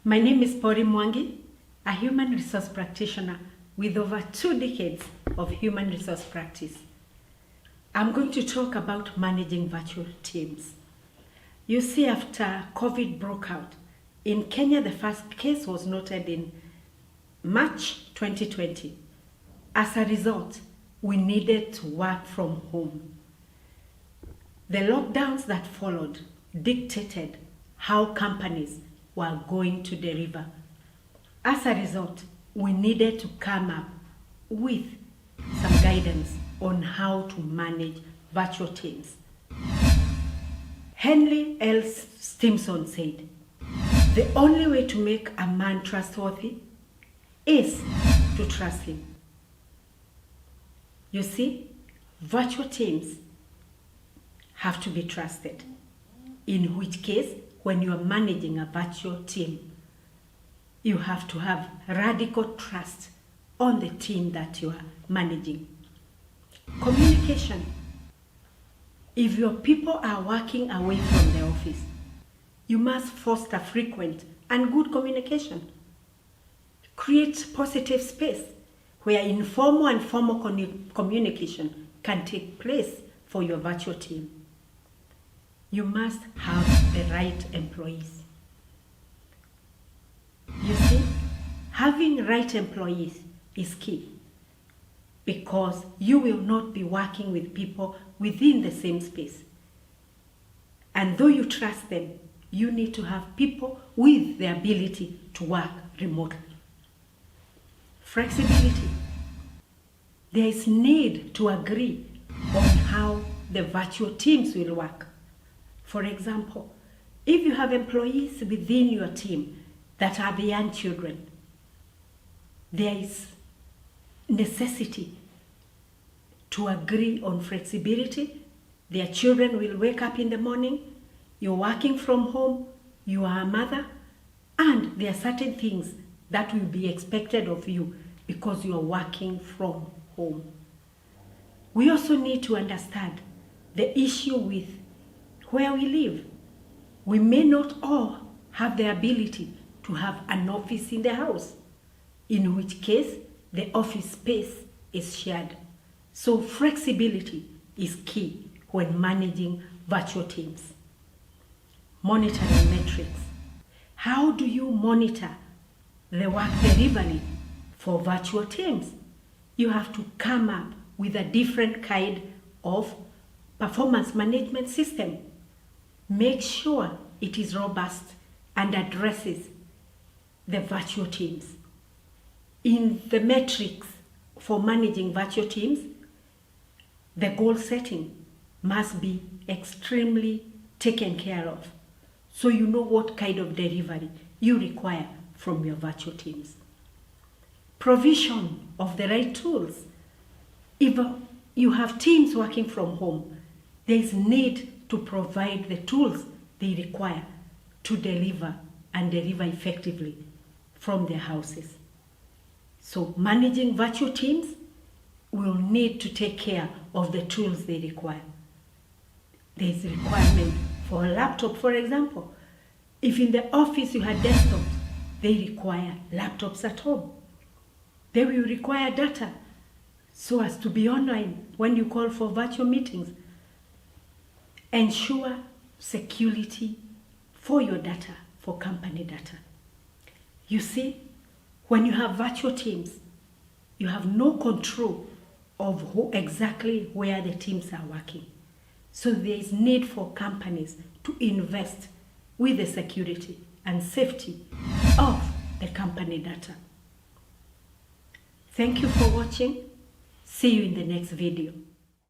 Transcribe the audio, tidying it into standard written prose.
My name is Polly Mwangi, a human resource practitioner with over 2 decades of human resource practice. I'm going to talk about managing virtual teams. You see, after COVID broke out, in Kenya, the first case was noted in March 2020. As a result, we needed to work from home. The lockdowns that followed dictated how companies were going to deliver. As a result, we needed to come up with some guidance on how to manage virtual teams. Henry L. Stimson said, "The only way to make a man trustworthy is to trust him." You see, virtual teams have to be trusted, in which case, when you are managing a virtual team, you have to have radical trust on the team that you are managing. Communication. If your people are working away from the office, you must foster frequent and good communication. Create positive space where informal and formal communication can take place for your virtual team. You must have the right employees. You see, having right employees is key, because you will not be working with people within the same space. And though you trust them, you need to have people with the ability to work remotely. Flexibility. There is need to agree on how the virtual teams will work. For example, if you have employees within your team that are the young children, there is necessity to agree on flexibility. Their children will wake up in the morning, you're working from home, you are a mother, and there are certain things that will be expected of you because you are working from home. We also need to understand the issue with where we live. We may not all have the ability to have an office in the house, in which case the office space is shared. So flexibility is key when managing virtual teams. Monitoring metrics. How do you monitor the work delivery for virtual teams? You have to come up with a different kind of performance management system. Make sure it is robust and addresses the virtual teams. In the metrics for managing virtual teams, the goal setting must be extremely taken care of, so you know what kind of delivery you require from your virtual teams. Provision of the right tools. If you have teams working from home, there is need to provide the tools they require to deliver and deliver effectively from their houses. So managing virtual teams will need to take care of the tools they require. There is a requirement for a laptop, for example. If in the office you had desktops, they require laptops at home. They will require data so as to be online when you call for virtual meetings. Ensure security for your data, for company data. You see, when you have virtual teams, you have no control of exactly where the teams are working. So there is need for companies to invest with the security and safety of the company data. Thank you for watching. See you in the next video.